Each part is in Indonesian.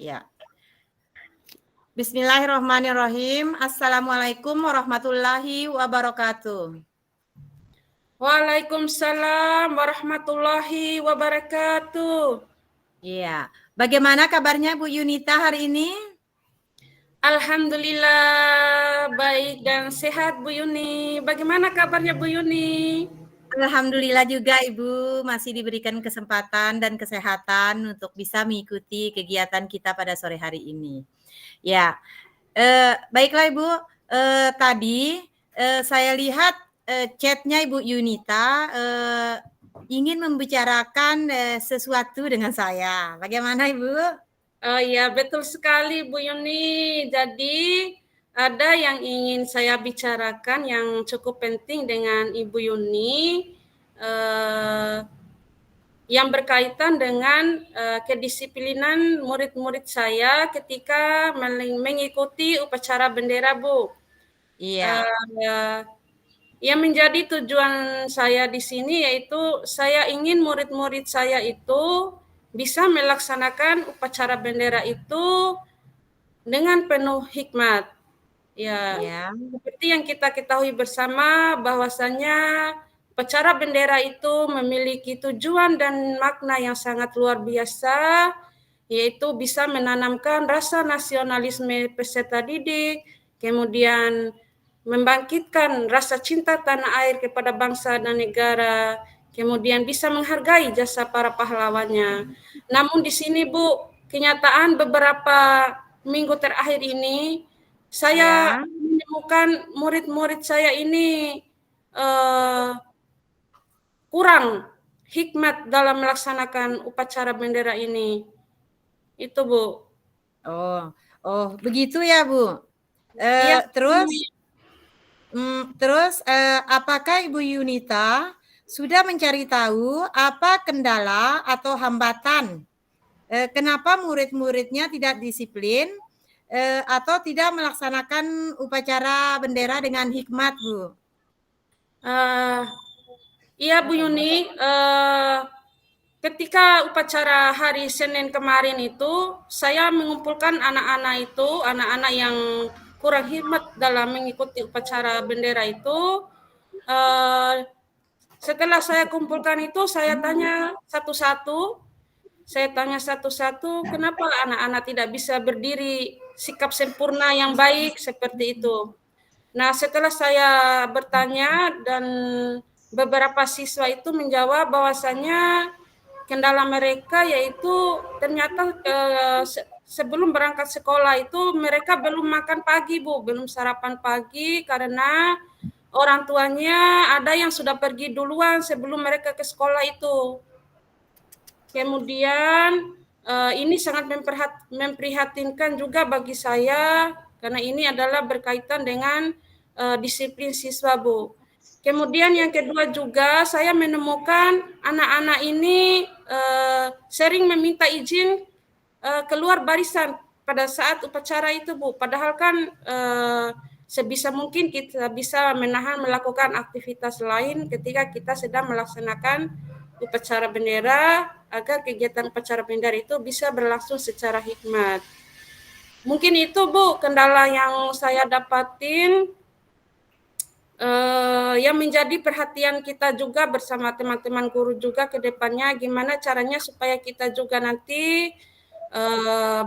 Ya. Bismillahirrahmanirrahim. Assalamualaikum warahmatullahi wabarakatuh. Waalaikumsalam warahmatullahi wabarakatuh. Iya. Bagaimana kabarnya Bu Yunita hari ini? Alhamdulillah baik dan sehat Bu Yuni. Bagaimana kabarnya Bu Yuni? Alhamdulillah juga Ibu masih diberikan kesempatan dan kesehatan untuk bisa mengikuti kegiatan kita pada sore hari ini. Ya, baiklah Ibu. Tadi saya lihat chatnya Ibu Yunita ingin membicarakan sesuatu dengan saya. Bagaimana Ibu? Oh ya, betul sekali Bu Yuni. Jadi ada yang ingin saya bicarakan yang cukup penting dengan Ibu Yuni. Yang berkaitan dengan kedisiplinan murid-murid saya ketika mengikuti upacara bendera, Bu. Iya. Yang menjadi tujuan saya di sini yaitu saya ingin murid-murid saya itu bisa melaksanakan upacara bendera itu dengan penuh hikmat. Ya, seperti yang kita ketahui bersama bahwasanya upacara bendera itu memiliki tujuan dan makna yang sangat luar biasa, yaitu bisa menanamkan rasa nasionalisme peserta didik, kemudian membangkitkan rasa cinta tanah air kepada bangsa dan negara, kemudian bisa menghargai jasa para pahlawannya. Namun di sini Bu, kenyataan beberapa minggu terakhir ini saya menemukan murid-murid saya ini kurang hikmat dalam melaksanakan upacara bendera ini. Itu Bu. Oh, begitu ya Bu. Iya. Terus apakah Ibu Yunita sudah mencari tahu apa kendala atau hambatan? Kenapa murid-muridnya tidak disiplin atau tidak melaksanakan upacara bendera dengan hikmat, Bu? Iya Bu Yuni, ketika upacara hari Senin kemarin itu, saya mengumpulkan anak-anak yang kurang hikmat dalam mengikuti upacara bendera itu. Setelah saya kumpulkan itu, saya tanya satu-satu, kenapa anak-anak tidak bisa berdiri sikap sempurna yang baik seperti itu. Nah, setelah saya bertanya dan beberapa siswa itu menjawab bahwasanya kendala mereka yaitu ternyata sebelum berangkat sekolah itu mereka belum makan pagi, Bu, belum sarapan pagi karena orang tuanya ada yang sudah pergi duluan sebelum mereka ke sekolah itu. Kemudian ini sangat memprihatinkan juga bagi saya karena ini adalah berkaitan dengan disiplin siswa, Bu. Kemudian yang kedua juga saya menemukan anak-anak ini sering meminta izin keluar barisan pada saat upacara itu, Bu. Padahal kan sebisa mungkin kita bisa menahan melakukan aktivitas lain ketika kita sedang melaksanakan upacara bendera agar kegiatan upacara bendera itu bisa berlangsung secara hikmat. Mungkin itu Bu kendala yang saya dapatin yang menjadi perhatian kita juga bersama teman-teman guru juga ke depannya gimana caranya supaya kita juga nanti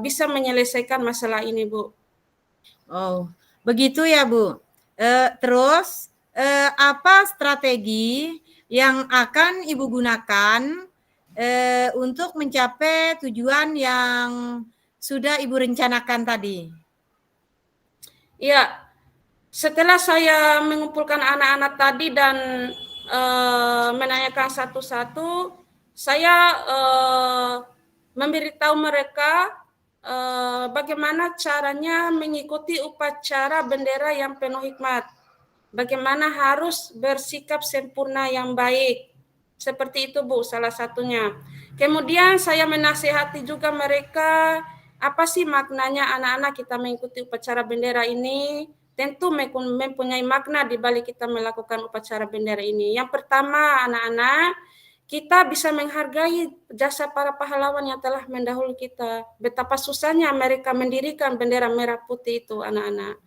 bisa menyelesaikan masalah ini, Bu. Oh, begitu ya, Bu. Terus apa strategi yang akan Ibu gunakan untuk mencapai tujuan yang sudah Ibu rencanakan tadi? Ya, setelah saya mengumpulkan anak-anak tadi dan menanyakan satu-satu, saya memberitahu mereka bagaimana caranya mengikuti upacara bendera yang penuh hikmat. Bagaimana harus bersikap sempurna yang baik. Seperti itu, Bu, salah satunya. Kemudian saya menasihati juga mereka, apa sih maknanya anak-anak kita mengikuti upacara bendera ini? Tentu mempunyai makna di balik kita melakukan upacara bendera ini. Yang pertama, anak-anak, kita bisa menghargai jasa para pahlawan yang telah mendahului kita. Betapa susahnya mereka mendirikan bendera merah putih itu, anak-anak.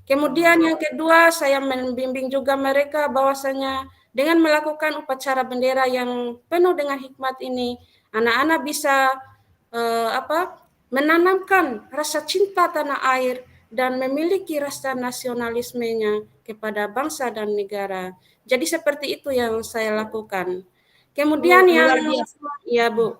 Kemudian yang kedua, saya membimbing juga mereka bahwasanya dengan melakukan upacara bendera yang penuh dengan hikmat ini, anak-anak bisa menanamkan rasa cinta tanah air dan memiliki rasa nasionalismenya kepada bangsa dan negara. Jadi seperti itu yang saya lakukan. Kemudian yang Luar biasa. ya Bu,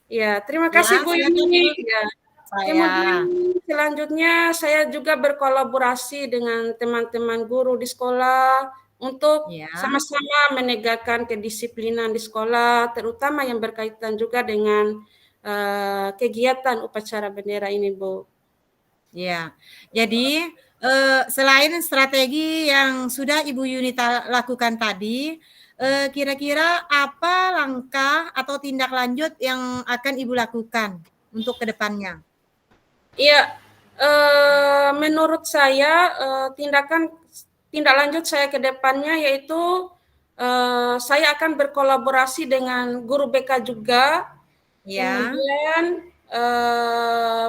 ya terima Ya, kasih Bu silakan Bu. Yuni. Ya. Saya. Kemudian selanjutnya saya juga berkolaborasi dengan teman-teman guru di sekolah untuk Ya. sama-sama menegakkan kedisiplinan di sekolah, terutama yang berkaitan juga dengan kegiatan upacara bendera ini, Bu. Ya, jadi selain strategi yang sudah Ibu Yunita lakukan tadi, kira-kira apa langkah atau tindak lanjut yang akan Ibu lakukan untuk ke depannya? Iya, menurut saya tindak lanjut saya ke depannya yaitu saya akan berkolaborasi dengan guru BK juga, Ya, kemudian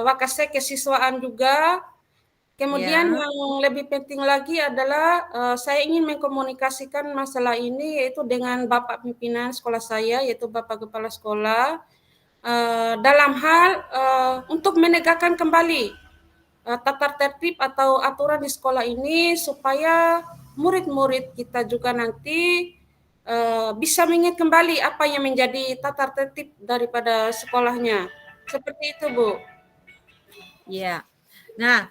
Wakasek kesiswaan juga. Kemudian ya, yang lebih penting lagi adalah saya ingin mengkomunikasikan masalah ini yaitu dengan Bapak pimpinan sekolah saya, yaitu Bapak Kepala Sekolah, dalam hal untuk menegakkan kembali tata tertib atau aturan di sekolah ini supaya murid-murid kita juga nanti bisa mengingat kembali apa yang menjadi tata tertib daripada sekolahnya. Seperti itu, Bu. ya. Nah,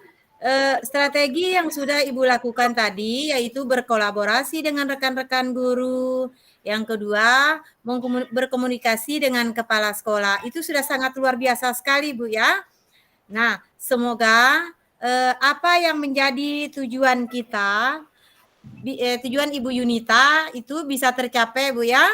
strategi yang sudah Ibu lakukan tadi yaitu berkolaborasi dengan rekan-rekan guru. Yang kedua, berkomunikasi dengan kepala sekolah. Itu sudah sangat luar biasa sekali, Bu ya. Nah, semoga apa yang menjadi tujuan kita, tujuan Ibu Yunita itu bisa tercapai, Bu ya.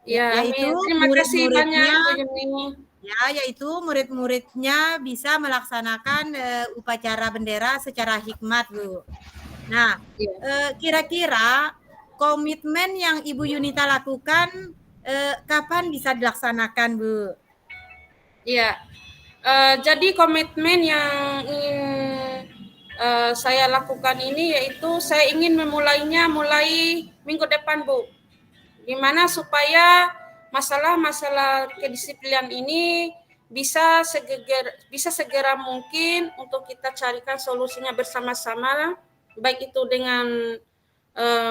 Ya, Yaitu amin. Terima kasih banyak, murid-muridnya Bu Yuni. Ya, yaitu murid-muridnya bisa melaksanakan upacara bendera secara hikmat, Bu. Nah, Ya. kira-kira komitmen yang Ibu Yunita lakukan kapan bisa dilaksanakan, Bu? Iya. Jadi komitmen yang ingin saya lakukan ini yaitu saya ingin memulainya mulai minggu depan, Bu. Gimana supaya masalah-masalah kedisiplinan ini bisa segera mungkin untuk kita carikan solusinya bersama-sama, baik itu dengan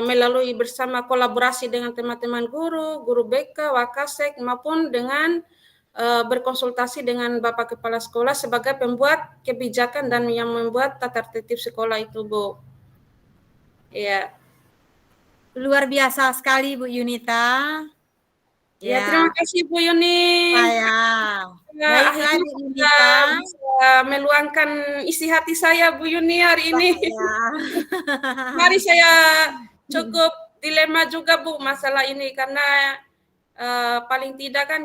melalui bersama kolaborasi dengan teman-teman guru, guru BK, Wakasek, maupun dengan berkonsultasi dengan Bapak Kepala Sekolah sebagai pembuat kebijakan dan yang membuat tata tertib sekolah itu, Bu. Ya. Luar biasa sekali, Bu Yunita. Ya, terima Ya, kasih Bu Yuni. saya. Baiklah, Akhirnya Bu kita Yunita. bisa meluangkan isi hati saya Bu Yuni hari ini. Saya. Mari saya cukup dilema juga Bu masalah ini karena paling tidak kan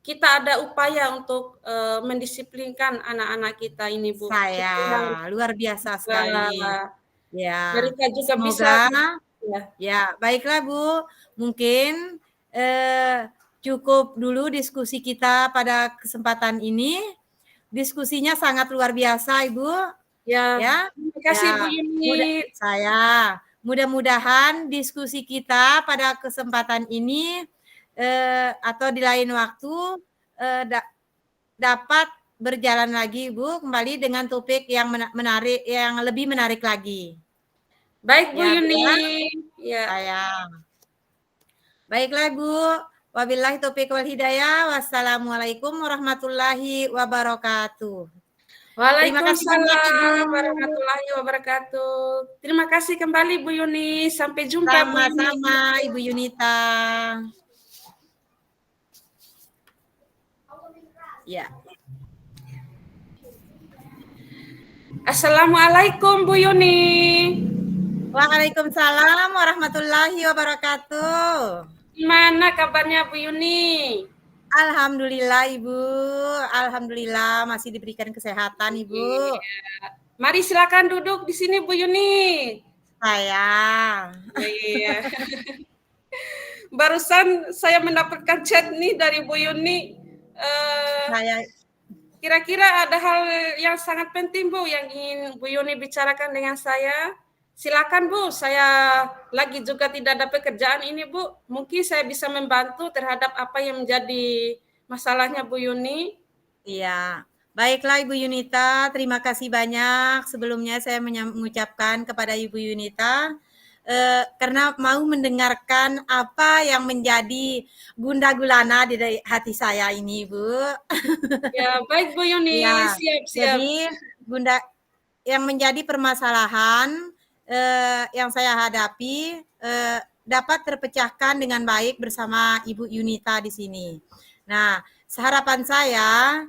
kita ada upaya untuk mendisiplinkan anak-anak kita ini Bu. Saya Supaya luar biasa sekali. Ya, mereka juga bisa semoga ya. ya, baiklah Bu. Mungkin cukup dulu diskusi kita pada kesempatan ini. Diskusinya sangat luar biasa, Ibu. Ya, Ya, terima kasih Bu ya. Yuni. Mudah-mudahan diskusi kita pada kesempatan ini atau di lain waktu dapat berjalan lagi, Bu, kembali dengan topik yang menarik, yang lebih menarik lagi. Baik Bu Ya, Bu, Yuni. ya. Ya. Sayang. Baiklah, Bu. Wabillahi taufiq wal hidayah. Wassalamualaikum warahmatullahi wabarakatuh. Waalaikumsalam warahmatullahi wabarakatuh. Terima kasih kembali Bu Yuni. Sampai jumpa Bu Yuni. Sama-sama Ibu Yunita. Ya. Assalamualaikum Bu Yuni. Waalaikumsalam warahmatullahi wabarakatuh. Gimana kabarnya Bu Yuni? Alhamdulillah Ibu, alhamdulillah masih diberikan kesehatan Ibu. Iya. Mari silakan duduk di sini Bu Yuni. Sayang. Iya. barusan saya mendapatkan chat nih dari Bu Yuni. Saya Kira-kira ada hal yang sangat penting Bu yang ingin Bu Yuni bicarakan dengan saya. Silakan Bu, saya lagi juga tidak ada pekerjaan ini Bu. Mungkin saya bisa membantu terhadap apa yang menjadi masalahnya Bu Yuni. Iya. Baiklah Ibu Yunita, terima kasih banyak. Sebelumnya saya mengucapkan kepada Ibu Yunita karena mau mendengarkan apa yang menjadi gundah gulana di hati saya ini, Bu. Ya, baik Bu Yuni, Ya, siap-siap. jadi Bunda yang menjadi permasalahan yang saya hadapi dapat terpecahkan dengan baik bersama Ibu Yunita di sini. Nah, harapan saya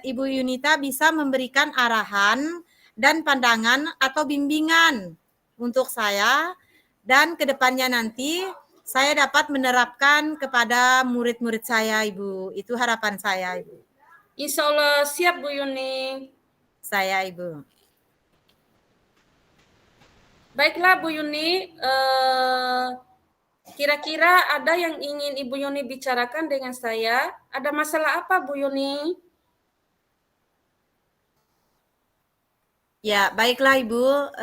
Ibu Yunita bisa memberikan arahan dan pandangan atau bimbingan untuk saya dan kedepannya nanti saya dapat menerapkan kepada murid-murid saya, Ibu. Itu harapan saya, Ibu. Insya Allah siap Bu Yuni. Saya, Ibu. Baiklah Bu Yuni, kira-kira ada yang ingin Ibu Yuni bicarakan dengan saya? Ada masalah apa Bu Yuni? Ya, baiklah Ibu.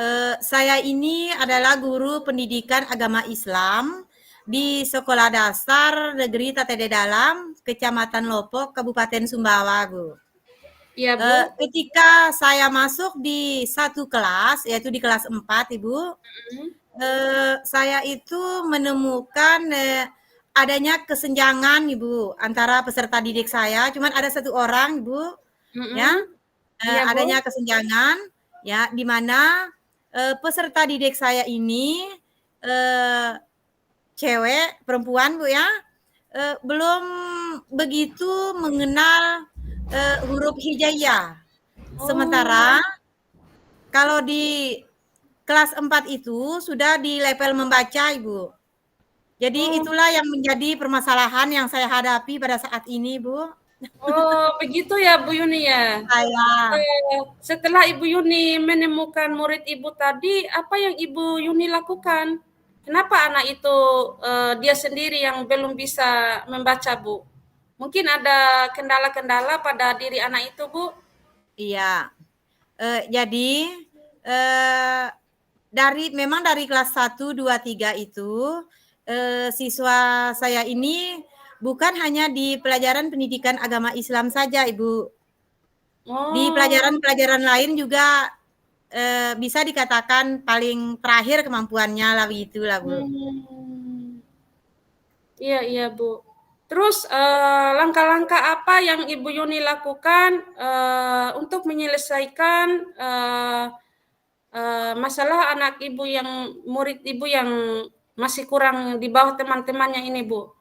Saya ini adalah guru pendidikan agama Islam di Sekolah Dasar Negeri Tatede Dalam, Kecamatan Lopok, Kabupaten Sumbawa, Bu. Iya Bu. Ketika saya masuk di satu kelas, yaitu di kelas 4, Ibu, saya itu menemukan adanya kesenjangan, Ibu, antara peserta didik saya. Cuman ada satu orang, Ibu, ya, Iya, Bu. adanya kesenjangan. Ya, di mana peserta didik saya ini cewek, perempuan, Bu ya, belum begitu mengenal huruf hijaiyah. Sementara kalau di kelas 4 itu sudah di level membaca, Ibu. Jadi itulah yang menjadi permasalahan yang saya hadapi pada saat ini, Bu. Oh, begitu ya Bu Yuni ya. Saya Setelah Ibu Yuni menemukan murid Ibu tadi, apa yang Ibu Yuni lakukan? Kenapa anak itu dia sendiri yang belum bisa membaca, Bu? Mungkin ada kendala-kendala pada diri anak itu, Bu? iya. Jadi memang dari kelas 1, 2, 3 itu siswa saya ini bukan hanya di pelajaran pendidikan agama Islam saja, Ibu. Di pelajaran-pelajaran lain juga bisa dikatakan paling terakhir kemampuannya lah begitulah, Bu. Iya, Bu. Terus langkah-langkah apa yang Ibu Yuni lakukan untuk menyelesaikan masalah anak Ibu murid Ibu yang masih kurang di bawah teman-temannya ini, Bu?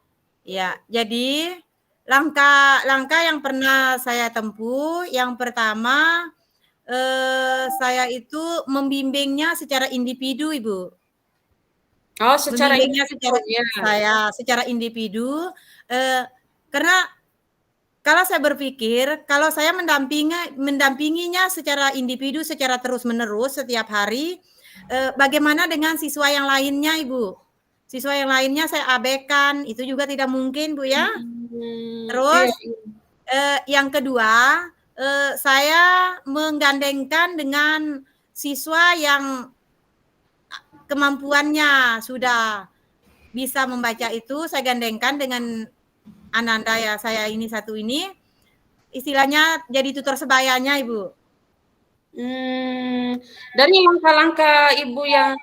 Ya, jadi langkah-langkah yang pernah saya tempuh, yang pertama saya itu membimbingnya secara individu, Ibu. Oh, secara Membimbingnya individu, secara individu, karena kalau saya berpikir, kalau saya mendampinginya secara individu, secara terus-menerus setiap hari, bagaimana dengan siswa yang lainnya, Ibu? Siswa yang lainnya saya abaikan, itu juga tidak mungkin, Bu ya. Terus yang kedua, saya menggandengkan dengan siswa yang kemampuannya sudah bisa membaca itu, saya gandengkan dengan Ananda ya, saya ini satu ini, istilahnya jadi tutor sebayanya, Ibu. Dari langkah-langkah Ibu yang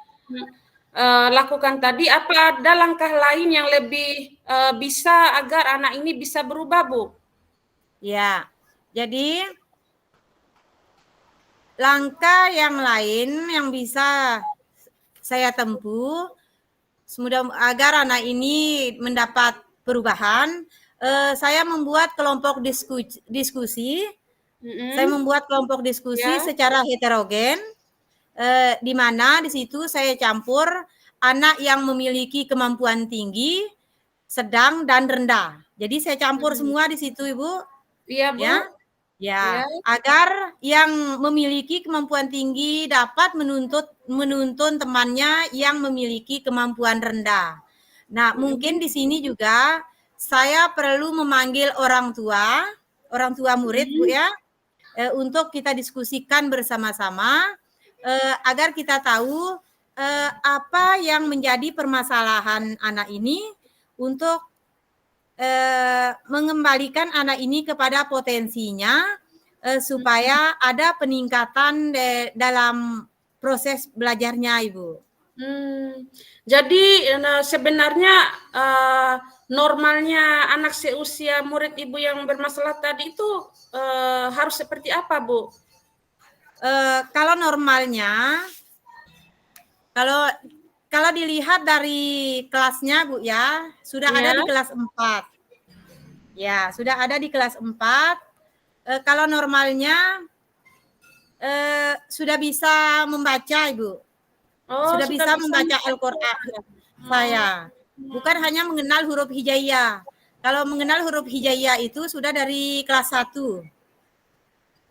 lakukan tadi, apa ada langkah lain yang lebih bisa agar anak ini bisa berubah, Bu? Ya, jadi langkah yang lain yang bisa saya tempuh agar anak ini mendapat perubahan, saya membuat kelompok diskusi. Saya membuat kelompok diskusi secara heterogen, di mana di situ saya campur anak yang memiliki kemampuan tinggi, sedang, dan rendah. Jadi saya campur semua di situ, Ibu. Iya, Bu. Ya, agar yang memiliki kemampuan tinggi dapat menuntun temannya yang memiliki kemampuan rendah. Nah, mungkin di sini juga saya perlu memanggil orang tua murid, Bu ya, untuk kita diskusikan bersama-sama agar kita tahu apa yang menjadi permasalahan anak ini untuk mengembalikan anak ini kepada potensinya supaya ada peningkatan dalam proses belajarnya, Ibu. Jadi sebenarnya normalnya anak seusia murid Ibu yang bermasalah tadi itu harus seperti apa, Bu? Kalau normalnya, kalau dilihat dari kelasnya, Bu ya, sudah ada di kelas 4. Ya, sudah ada di kelas 4. Kalau normalnya sudah bisa membaca, Ibu. Sudah bisa membaca Al-Qur'an saya. Bukan hanya mengenal huruf hijaiyah. Kalau mengenal huruf hijaiyah itu sudah dari kelas 1.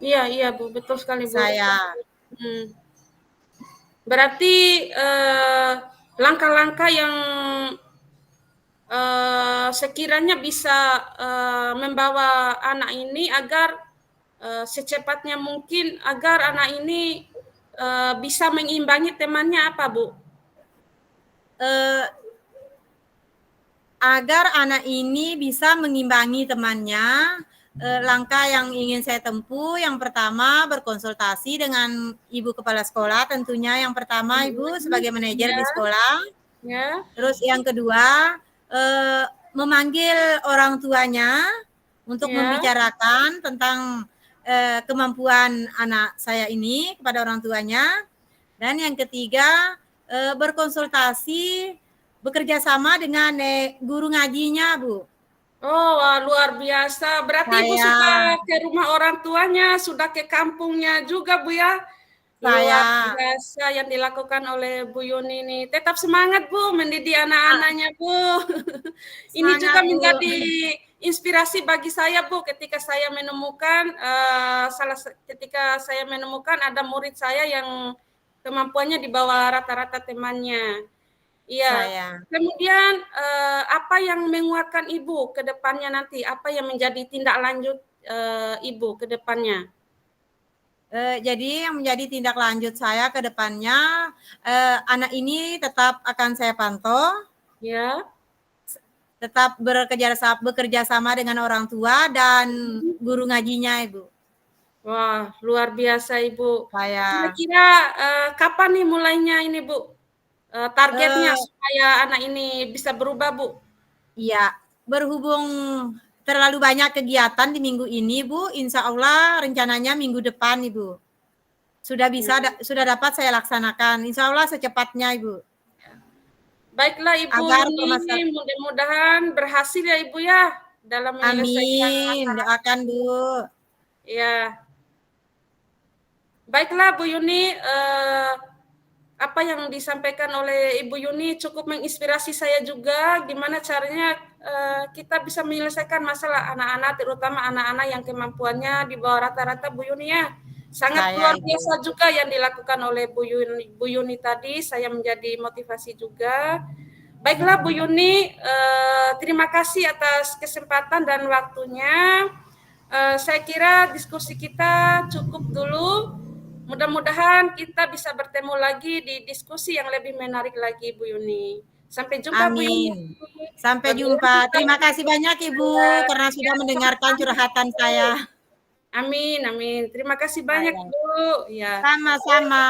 Iya, Bu, betul sekali, Bu. Saya. Berarti langkah-langkah yang sekiranya bisa membawa anak ini agar secepatnya mungkin agar anak ini bisa mengimbangi temannya apa, Bu? Agar anak ini bisa mengimbangi temannya, langkah yang ingin saya tempuh yang pertama berkonsultasi dengan Ibu Kepala Sekolah tentunya yang pertama, Ibu sebagai manajer di sekolah. Ya. Terus yang kedua memanggil orang tuanya untuk membicarakan tentang kemampuan anak saya ini kepada orang tuanya. Dan yang ketiga berkonsultasi bekerja sama dengan guru ngajinya, Bu. Oh, wah, luar biasa. Berarti Ibu sudah ke rumah orang tuanya, sudah ke kampungnya juga, Bu ya? Luar biasa yang dilakukan oleh Bu Yuni ini. Tetap semangat, Bu, mendidik anak-anaknya, Bu. Ini juga menjadi inspirasi bagi saya, Bu, ketika saya menemukan ketika saya menemukan ada murid saya yang kemampuannya di bawah rata-rata temannya. Iya. Kemudian apa yang menguatkan Ibu ke depannya nanti? Apa yang menjadi tindak lanjut Ibu ke depannya? Jadi yang menjadi tindak lanjut saya ke depannya, anak ini tetap akan saya pantau. Ya. Tetap bekerja sama dengan orang tua dan guru ngajinya, Ibu. Wah, luar biasa, Ibu. Saya. Kira-kira kapan nih mulainya ini, Bu? Targetnya supaya anak ini bisa berubah, Bu? Iya, berhubung terlalu banyak kegiatan di minggu ini, Bu, insya Allah rencananya minggu depan, Ibu. Sudah dapat saya laksanakan, insya Allah secepatnya, Ibu. Baiklah, Ibu Yuni, mudah-mudahan berhasil ya, Ibu ya, dalam menyelesaikan masalah. Amin, doakan, Bu. Ya. Baiklah, Bu Yuni, apa yang disampaikan oleh Ibu Yuni cukup menginspirasi saya juga gimana caranya kita bisa menyelesaikan masalah anak-anak, terutama anak-anak yang kemampuannya di bawah rata-rata, Bu Yuni ya. Sangat luar biasa juga yang dilakukan oleh Bu Yuni tadi, saya menjadi motivasi juga. Baiklah Bu Yuni, terima kasih atas kesempatan dan waktunya. Saya kira diskusi kita cukup dulu. Mudah-mudahan kita bisa bertemu lagi di diskusi yang lebih menarik lagi, Bu Yuni. Sampai jumpa, Bu Yuni. Sampai jumpa. Terima kasih banyak, Ibu, karena sudah mendengarkan curhatan saya. Amin, amin. Terima kasih banyak, Bu. Ya. Sama-sama.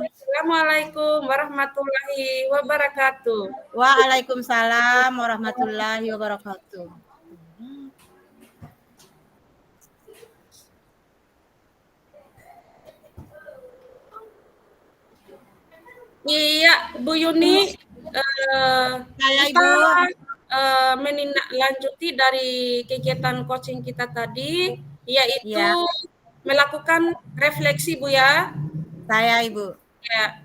Assalamualaikum warahmatullahi wabarakatuh. Waalaikumsalam warahmatullahi wabarakatuh. Iya, Bu Yuni, kita menindaklanjuti dari kegiatan coaching kita tadi, yaitu melakukan refleksi, Bu ya. Saya, Ibu. Ya.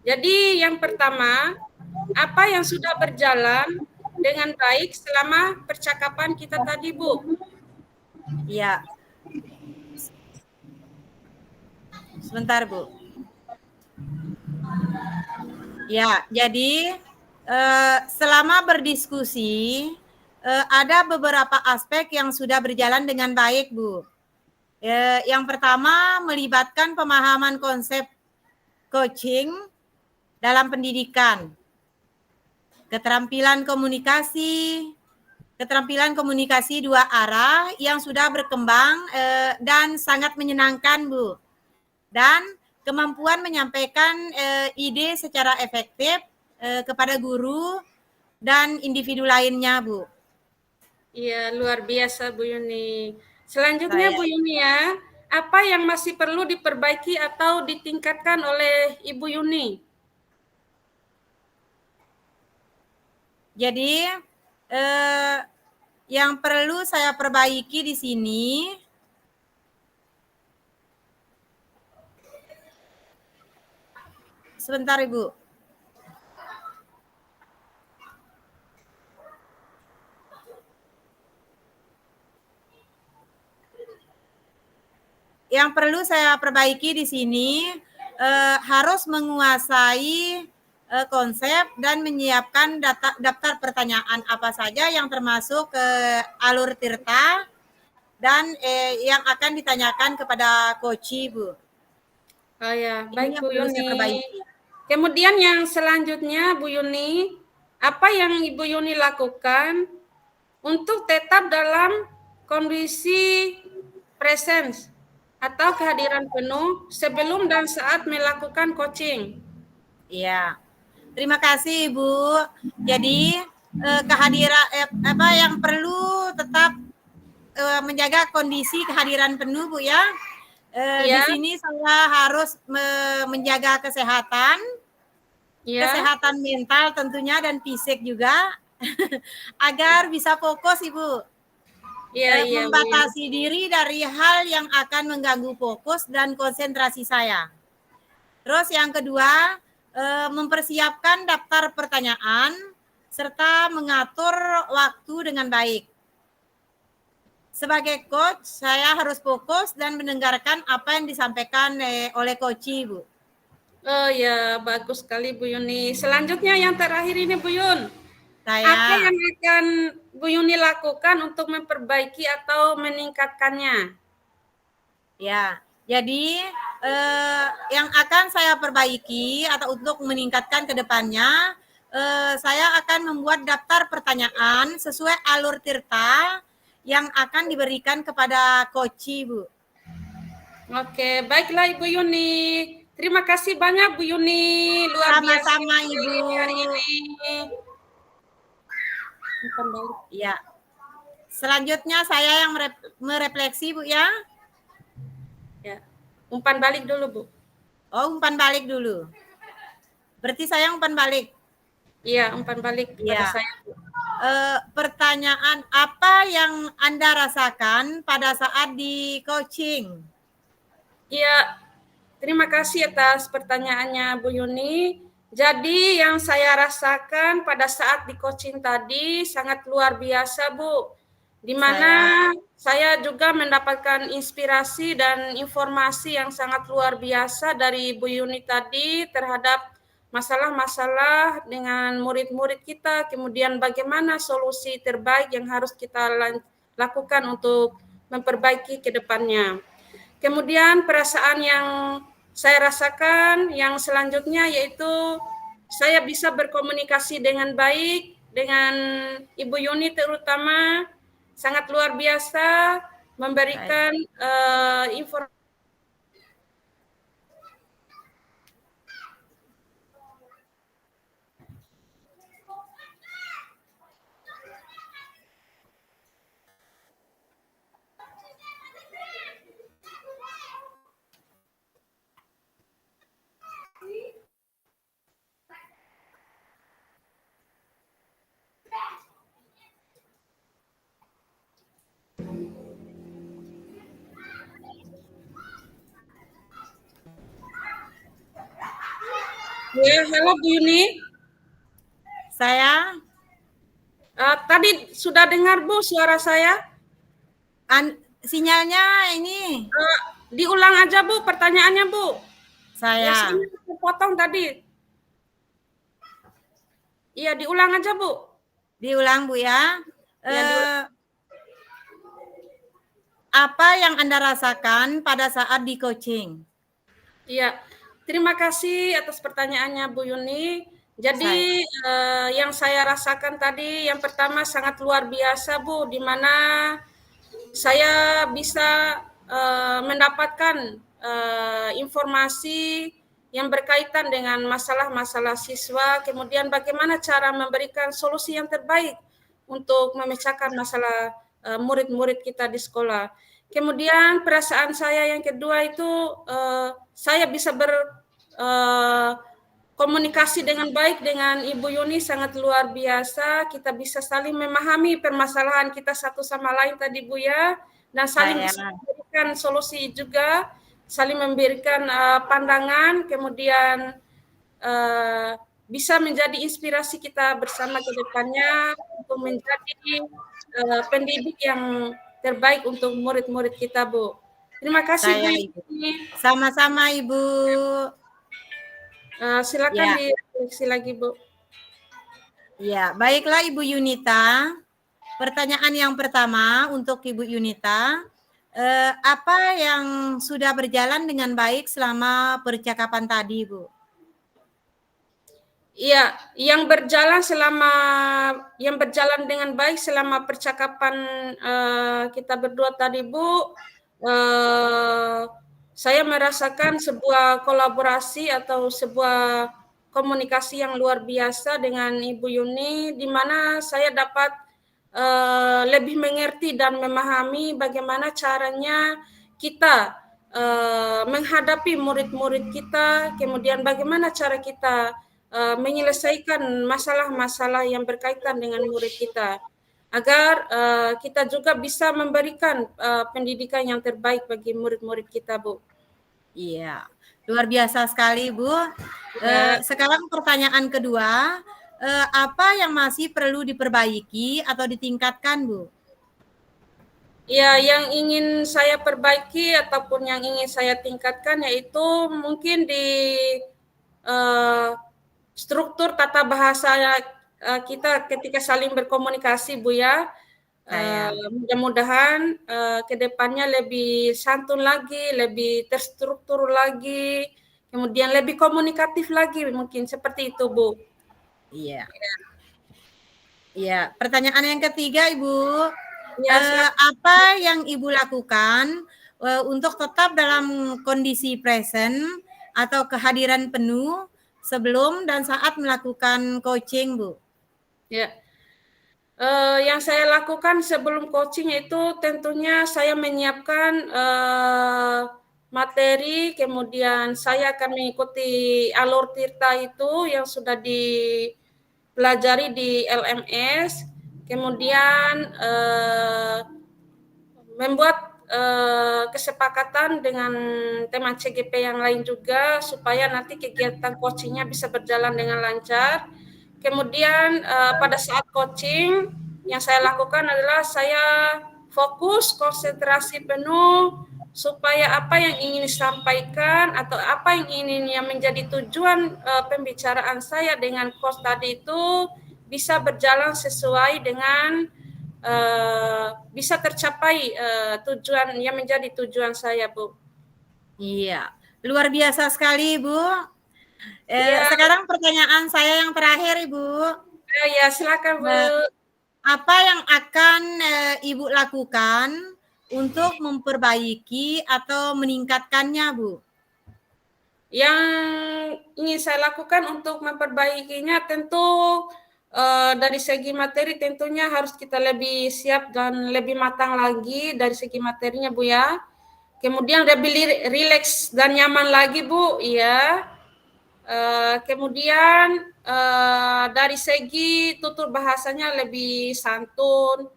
Jadi yang pertama, apa yang sudah berjalan dengan baik selama percakapan kita tadi, Bu? Iya. Sebentar, Bu. Ya, jadi Selama berdiskusi, ada beberapa aspek yang sudah berjalan dengan baik, Bu. Yang pertama, melibatkan pemahaman konsep coaching dalam pendidikan, keterampilan komunikasi dua arah yang sudah berkembang dan sangat menyenangkan, Bu. Dan kemampuan menyampaikan ide secara efektif kepada guru dan individu lainnya, Bu. Iya, luar biasa Bu Yuni. Selanjutnya Bu Yuni ya, apa yang masih perlu diperbaiki atau ditingkatkan oleh Ibu Yuni? Jadi yang perlu saya perbaiki di sini sebentar Ibu. Yang perlu saya perbaiki di sini harus menguasai konsep dan menyiapkan daftar pertanyaan apa saja yang termasuk alur tirta dan yang akan ditanyakan kepada coach, Bu. Oh ya, Ini baik yang Bu perlu saya Yuni. perbaiki. Kemudian yang selanjutnya Bu Yuni, apa yang Ibu Yuni lakukan untuk tetap dalam kondisi presence atau kehadiran penuh sebelum dan saat melakukan coaching? Iya. Terima kasih Ibu. Jadi kehadiran apa yang perlu tetap menjaga kondisi kehadiran penuh Bu ya. Di Ya, sini saya harus menjaga kesehatan, ya, kesehatan mental tentunya dan fisik juga agar bisa fokus Ibu. iya, iya, Bu Yuni. Membatasi diri dari hal yang akan mengganggu fokus dan konsentrasi saya. Terus yang kedua, mempersiapkan daftar pertanyaan serta mengatur waktu dengan baik. Sebagai coach, saya harus fokus dan mendengarkan apa yang disampaikan oleh coach, Bu. Oh ya, bagus sekali Bu Yuni. Selanjutnya yang terakhir ini Bu Yun. Apa Saya, yang akan Bu Yuni lakukan untuk memperbaiki atau meningkatkannya? ya. Jadi yang akan saya perbaiki atau untuk meningkatkan ke depannya, saya akan membuat daftar pertanyaan sesuai alur tirta yang akan diberikan kepada coach, Bu. Oke, baiklah Ibu Yuni. Terima kasih banyak Bu Yuni. Luar biasa Sama-sama, sekali Ibu. hari ini. Kembali. Ya. Selanjutnya saya yang merefleksi, Bu ya. Ya. Umpan balik dulu, Bu. Oh, umpan balik dulu. Berarti saya umpan balik. Iya, umpan balik kepada Ya. saya, Bu. Pertanyaan apa yang Anda rasakan pada saat di coaching? Iya, terima kasih atas pertanyaannya Bu Yuni. Jadi yang saya rasakan pada saat di coaching tadi sangat luar biasa Bu. Di mana saya juga mendapatkan inspirasi dan informasi yang sangat luar biasa dari Bu Yuni tadi terhadap masalah-masalah dengan murid-murid kita, kemudian bagaimana solusi terbaik yang harus kita lakukan untuk memperbaiki ke depannya. Kemudian perasaan yang saya rasakan yang selanjutnya yaitu saya bisa berkomunikasi dengan baik dengan Ibu Yuni terutama sangat luar biasa memberikan informasi. Ya, halo Bu Yuni. Saya Tadi sudah dengar Bu suara saya? sinyalnya ini Diulang aja Bu pertanyaannya Bu. saya. Biasanya terpotong tadi. Iya, diulang aja, Bu. Diulang, Bu, ya. Ya, diulang. Apa yang Anda rasakan pada saat di coaching? Iya, terima kasih atas pertanyaannya Bu Yuni. Jadi Saya yang saya rasakan tadi yang pertama sangat luar biasa Bu, di mana saya bisa mendapatkan informasi yang berkaitan dengan masalah-masalah siswa, kemudian bagaimana cara memberikan solusi yang terbaik untuk memecahkan masalah murid-murid kita di sekolah. Kemudian perasaan saya yang kedua itu saya bisa komunikasi dengan baik dengan Ibu Yuni sangat luar biasa. Kita bisa saling memahami permasalahan kita satu sama lain tadi Bu ya, dan saling bisa memberikan solusi juga, saling memberikan pandangan, kemudian bisa menjadi inspirasi kita bersama ke depannya untuk menjadi pendidik yang terbaik untuk murid-murid kita Bu. Terima kasih Bu Yuni. Sama-sama Ibu. Silakan direfleksi lagi Bu. Ya, baiklah Ibu Yunita. Pertanyaan yang pertama untuk Ibu Yunita, apa yang sudah berjalan dengan baik selama percakapan tadi, Bu? Iya, yang berjalan dengan baik selama percakapan kita berdua tadi, Bu. Saya merasakan sebuah kolaborasi atau sebuah komunikasi yang luar biasa dengan Ibu Yuni, di mana saya dapat lebih mengerti dan memahami bagaimana caranya kita menghadapi murid-murid kita, kemudian bagaimana cara kita menyelesaikan masalah-masalah yang berkaitan dengan murid kita, agar kita juga bisa memberikan pendidikan yang terbaik bagi murid-murid kita, Bu. Iya, luar biasa sekali, Bu. Ya. Sekarang pertanyaan kedua, apa yang masih perlu diperbaiki atau ditingkatkan, Bu? Ya, yang ingin saya perbaiki ataupun yang ingin saya tingkatkan yaitu mungkin di struktur tata bahasa kita ketika saling berkomunikasi, Bu ya. Mudah-mudahan ke depannya lebih santun lagi, lebih terstruktur lagi, kemudian lebih komunikatif lagi, mungkin seperti itu, Bu. Iya. Iya, pertanyaan yang ketiga, Ibu. Ya, apa yang Ibu lakukan untuk tetap dalam kondisi present atau kehadiran penuh sebelum dan saat melakukan coaching, Bu? Ya. Yang saya lakukan sebelum coaching itu tentunya saya menyiapkan materi, kemudian saya akan mengikuti alur tirta itu yang sudah dipelajari di LMS, kemudian membuat kesepakatan dengan teman CGP yang lain juga supaya nanti kegiatan coachingnya bisa berjalan dengan lancar. Kemudian pada saat coaching yang saya lakukan adalah saya fokus, konsentrasi penuh supaya apa yang ingin disampaikan atau apa yang ingin yang menjadi tujuan pembicaraan saya dengan coach tadi itu bisa berjalan sesuai dengan bisa tercapai tujuan yang menjadi tujuan saya, Bu. Iya, luar biasa sekali, Bu. Ya. Sekarang pertanyaan saya yang terakhir, Ibu. Ya, silakan, Bu. Apa yang akan Ibu lakukan untuk memperbaiki atau meningkatkannya, Bu? Yang ingin saya lakukan untuk memperbaikinya tentu dari segi materi tentunya harus kita lebih siap dan lebih matang lagi dari segi materinya, Bu ya. Kemudian lebih rileks dan nyaman lagi, Bu, ya. Kemudian dari segi tutur bahasanya lebih santun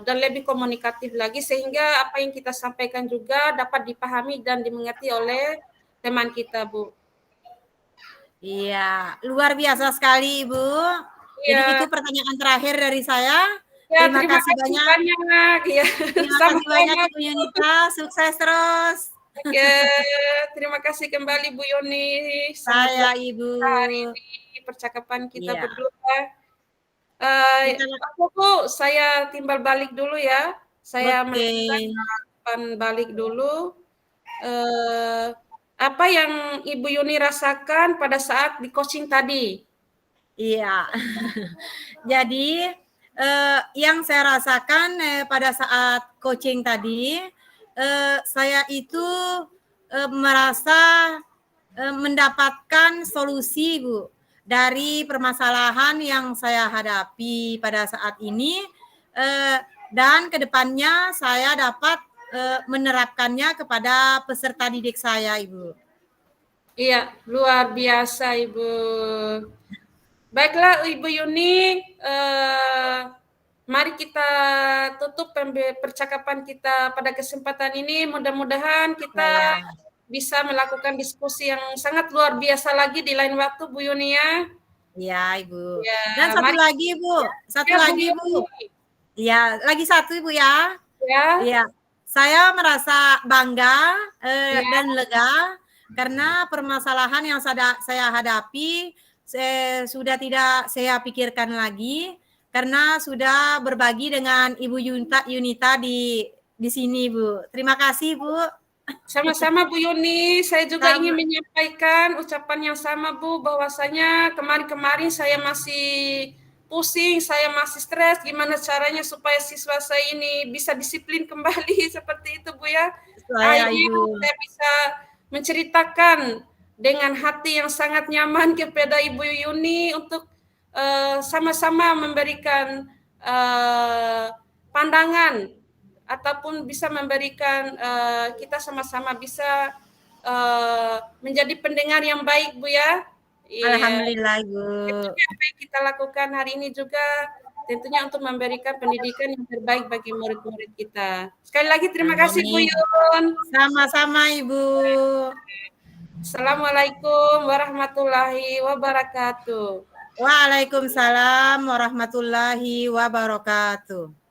dan lebih komunikatif lagi sehingga apa yang kita sampaikan juga dapat dipahami dan dimengerti oleh teman kita, Bu. Iya, luar biasa sekali, Ibu. Jadi itu pertanyaan terakhir dari saya. Ya, Terima kasih banyak. Ya. Terima kasih banyak, Ibu Yunita. Sukses terus. Oke, terima kasih kembali Bu Yuni. Saya Ibu. Hari ini. percakapan kita Iya. berdua. Kita Saya timbal balik dulu ya. Saya oke. melakukan balik dulu. Apa yang Ibu Yuni rasakan pada saat di coaching tadi? Iya. Jadi, yang saya rasakan, pada saat coaching tadi, saya itu, merasa, mendapatkan solusi, Bu, dari permasalahan yang saya hadapi pada saat ini, dan ke depannya saya dapat, menerapkannya kepada peserta didik saya, Ibu. Iya, luar biasa Ibu. Baiklah Ibu Yuni, mari kita tutup percakapan kita pada kesempatan ini. Mudah-mudahan kita Saya bisa melakukan diskusi yang sangat luar biasa lagi di lain waktu Bu Yuni ya. Iya, Ibu. Ya, Dan satu mari lagi, Bu, satu ya Bu lagi, Bu. Yuni. Iya, lagi satu, Ibu ya. Ya, Iya, saya merasa bangga, ya. dan lega karena permasalahan yang saya hadapi, sudah tidak saya pikirkan lagi karena sudah berbagi dengan Ibu Yunita di sini, Bu. Terima kasih, Bu. Sama-sama Bu Yuni, saya juga ingin Sama menyampaikan ucapan yang sama Bu, bahwasanya kemarin-kemarin saya masih pusing, saya masih stres, gimana caranya supaya siswa saya ini bisa disiplin kembali seperti itu Bu ya. saya, Akhirnya Ibu. saya bisa menceritakan dengan hati yang sangat nyaman kepada Ibu Yuni untuk sama-sama memberikan pandangan ataupun bisa memberikan kita sama-sama bisa menjadi pendengar yang baik Bu ya. Alhamdulillah, Ibu. Tentunya apa yang kita lakukan hari ini juga tentunya untuk memberikan pendidikan yang terbaik bagi murid-murid kita. Sekali lagi terima kasih Bu Amin. Yun. Sama-sama, Ibu. Assalamualaikum warahmatullahi wabarakatuh. Waalaikumsalam warahmatullahi wabarakatuh.